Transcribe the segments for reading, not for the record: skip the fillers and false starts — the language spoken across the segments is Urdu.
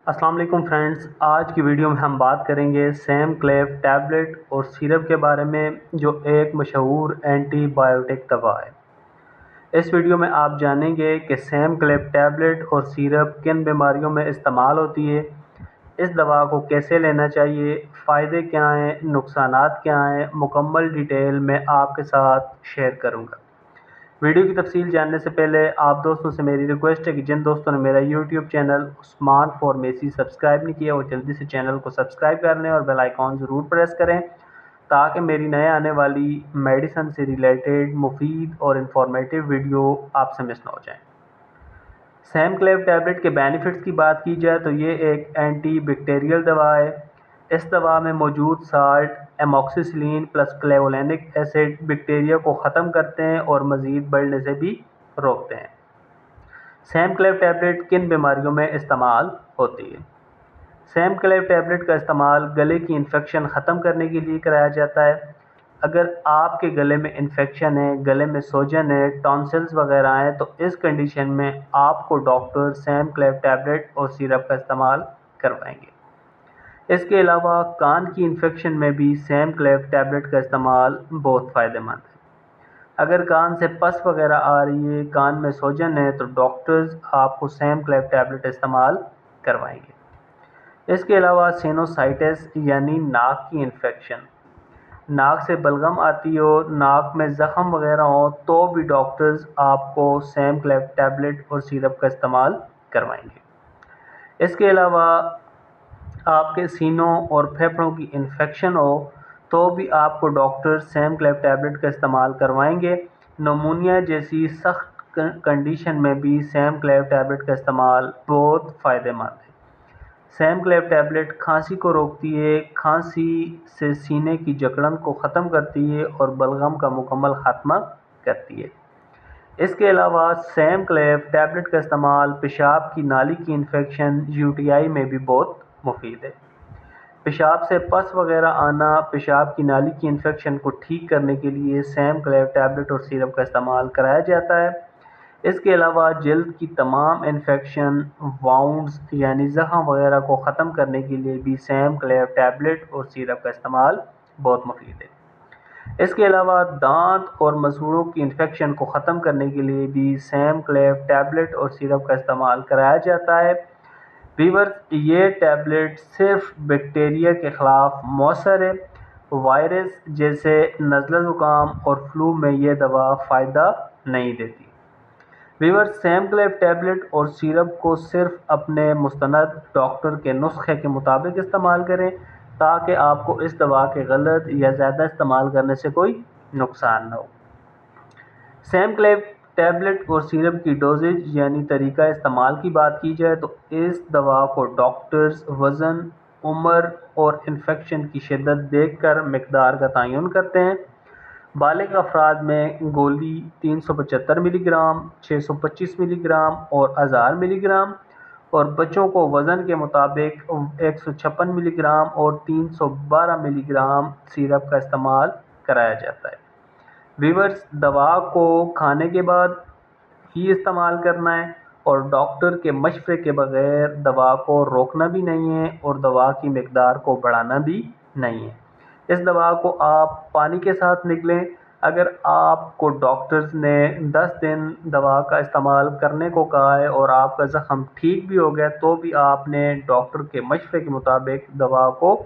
السلام علیکم فرینڈز، آج کی ویڈیو میں ہم بات کریں گے سیم کلیف ٹیبلٹ اور سیرپ کے بارے میں، جو ایک مشہور اینٹی بائیوٹک دوا ہے۔ اس ویڈیو میں آپ جانیں گے کہ سیم کلیف ٹیبلٹ اور سیرپ کن بیماریوں میں استعمال ہوتی ہے، اس دوا کو کیسے لینا چاہیے، فائدے کیا ہیں، نقصانات کیا ہیں، مکمل ڈیٹیل میں آپ کے ساتھ شیئر کروں گا۔ ویڈیو کی تفصیل جاننے سے پہلے آپ دوستوں سے میری ریکویسٹ ہے کہ جن دوستوں نے میرا یوٹیوب چینل عثمان فارمیسی سبسکرائب نہیں کیا وہ جلدی سے چینل کو سبسکرائب کر لیں اور بیل آئیکن ضرور پریس کریں تاکہ میری نئے آنے والی میڈیسن سے ریلیٹڈ مفید اور انفارمیٹیو ویڈیو آپ سے مس نہ ہو جائیں۔ سیم کلیف ٹیبلٹ کے بینیفٹس کی بات کی جائے تو یہ ایک اینٹی بیکٹیریل دوا ہے۔ اس دوا میں موجود سالٹ ایموکسیسلین پلس کلیولینک ایسڈ بیکٹیریا کو ختم کرتے ہیں اور مزید بڑھنے سے بھی روکتے ہیں۔ سیم کلیف ٹیبلٹ کن بیماریوں میں استعمال ہوتی ہے؟ سیم کلیف ٹیبلٹ کا استعمال گلے کی انفیکشن ختم کرنے کے لیے کرایا جاتا ہے۔ اگر آپ کے گلے میں انفیکشن ہے، گلے میں سوجن ہے، ٹانسلز وغیرہ ہیں تو اس کنڈیشن میں آپ کو ڈاکٹر سیم کلیف ٹیبلٹ اور سیرپ کا استعمال کروائیں گے۔ اس کے علاوہ کان کی انفیکشن میں بھی سیم کلیف ٹیبلٹ کا استعمال بہت فائدہ مند ہے۔ اگر کان سے پس وغیرہ آ رہی ہے، کان میں سوجن ہے تو ڈاکٹرز آپ کو سیم کلیف ٹیبلٹ استعمال کروائیں گے۔ اس کے علاوہ سینوسائٹس یعنی ناک کی انفیکشن، ناک سے بلغم آتی ہو، ناک میں زخم وغیرہ ہو تو بھی ڈاکٹرز آپ کو سیم کلیف ٹیبلٹ اور سیرپ کا استعمال کروائیں گے۔ اس کے علاوہ آپ کے سینوں اور پھیپھڑوں کی انفیکشن ہو تو بھی آپ کو ڈاکٹر سیم کلیف ٹیبلٹ کا استعمال کروائیں گے۔ نمونیا جیسی سخت کنڈیشن میں بھی سیم کلیف ٹیبلٹ کا استعمال بہت فائدہ مند ہے۔ سیم کلیف ٹیبلٹ کھانسی کو روکتی ہے، کھانسی سے سینے کی جکڑن کو ختم کرتی ہے اور بلغم کا مکمل خاتمہ کرتی ہے۔ اس کے علاوہ سیم کلیف ٹیبلٹ کا استعمال پیشاب کی نالی کی انفیکشن UTI میں بھی بہت مفید ہے۔ پیشاب سے پس وغیرہ آنا، پیشاب کی نالی کی انفیکشن کو ٹھیک کرنے کے لیے سیم کلیف ٹیبلٹ اور سیرپ کا استعمال کرایا جاتا ہے۔ اس کے علاوہ جلد کی تمام انفیکشن، واؤنڈز یعنی زخم وغیرہ کو ختم کرنے کے لیے بھی سیم کلیف ٹیبلٹ اور سیرپ کا استعمال بہت مفید ہے۔ اس کے علاوہ دانت اور مسوڑوں کی انفیکشن کو ختم کرنے کے لیے بھی سیم کلیف ٹیبلٹ اور سیرپ کا استعمال کرایا جاتا ہے۔ ویورز، یہ ٹیبلٹ صرف بیکٹیریا کے خلاف مؤثر ہے، وائرس جیسے نزلہ زکام اور فلو میں یہ دوا فائدہ نہیں دیتی۔ ویورز، سیم کلیف ٹیبلٹ اور سیرپ کو صرف اپنے مستند ڈاکٹر کے نسخے کے مطابق استعمال کریں تاکہ آپ کو اس دوا کے غلط یا زیادہ استعمال کرنے سے کوئی نقصان نہ ہو۔ سیم کلیف ٹیبلٹ اور سیرپ کی ڈوزیج یعنی طریقہ استعمال کی بات کی جائے تو اس دوا کو ڈاکٹرز وزن، عمر اور انفیکشن کی شدت دیکھ کر مقدار کا تعین کرتے ہیں۔ بالغ افراد میں گولی 375 ملی گرام، 625 ملی گرام اور 1000 ملی گرام، اور بچوں کو وزن کے مطابق 156 ملی گرام اور 312 ملی گرام سیرپ کا استعمال کرایا جاتا ہے۔ ویورز، دوا کو کھانے کے بعد ہی استعمال کرنا ہے اور ڈاکٹر کے مشورے کے بغیر دوا کو روکنا بھی نہیں ہے اور دوا کی مقدار کو بڑھانا بھی نہیں ہے۔ اس دوا کو آپ پانی کے ساتھ نگلیں۔ اگر آپ کو ڈاکٹرز نے 10 دن دوا کا استعمال کرنے کو کہا ہے اور آپ کا زخم ٹھیک بھی ہو گیا تو بھی آپ نے ڈاکٹر کے مشورے کے مطابق دوا کو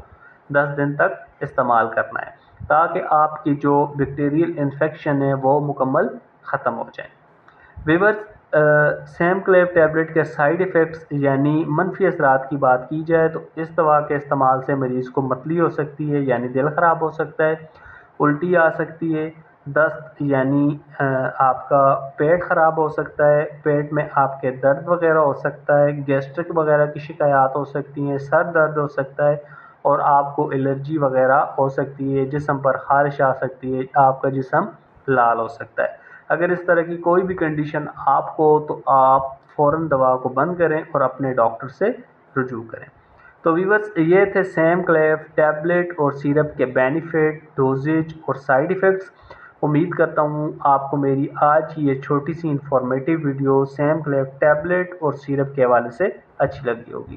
10 دن تک استعمال کرنا ہے تاکہ آپ کی جو بیکٹیریل انفیکشن ہے وہ مکمل ختم ہو جائیں۔ ویورز، سیم کلیف ٹیبلٹ کے سائیڈ ایفیکٹس یعنی منفی اثرات کی بات کی جائے تو اس دوا کے استعمال سے مریض کو متلی ہو سکتی ہے یعنی دل خراب ہو سکتا ہے، الٹی آ سکتی ہے، دست یعنی آپ کا پیٹ خراب ہو سکتا ہے، پیٹ میں آپ کے درد وغیرہ ہو سکتا ہے، گیسٹرک وغیرہ کی شکایات ہو سکتی ہیں، سر درد ہو سکتا ہے اور آپ کو الرجی وغیرہ ہو سکتی ہے، جسم پر خارش آ سکتی ہے، آپ کا جسم لال ہو سکتا ہے۔ اگر اس طرح کی کوئی بھی کنڈیشن آپ کو ہو تو آپ فوراً دوا کو بند کریں اور اپنے ڈاکٹر سے رجوع کریں۔ تو ویورز، یہ تھے سیم کلیف ٹیبلٹ اور سیرپ کے بینیفٹ، ڈوزیج اور سائیڈ ایفیکٹس۔ امید کرتا ہوں آپ کو میری آج کی یہ چھوٹی سی انفارمیٹیو ویڈیو سیم کلیف ٹیبلٹ اور سیرپ کے حوالے سے اچھی لگی ہوگی۔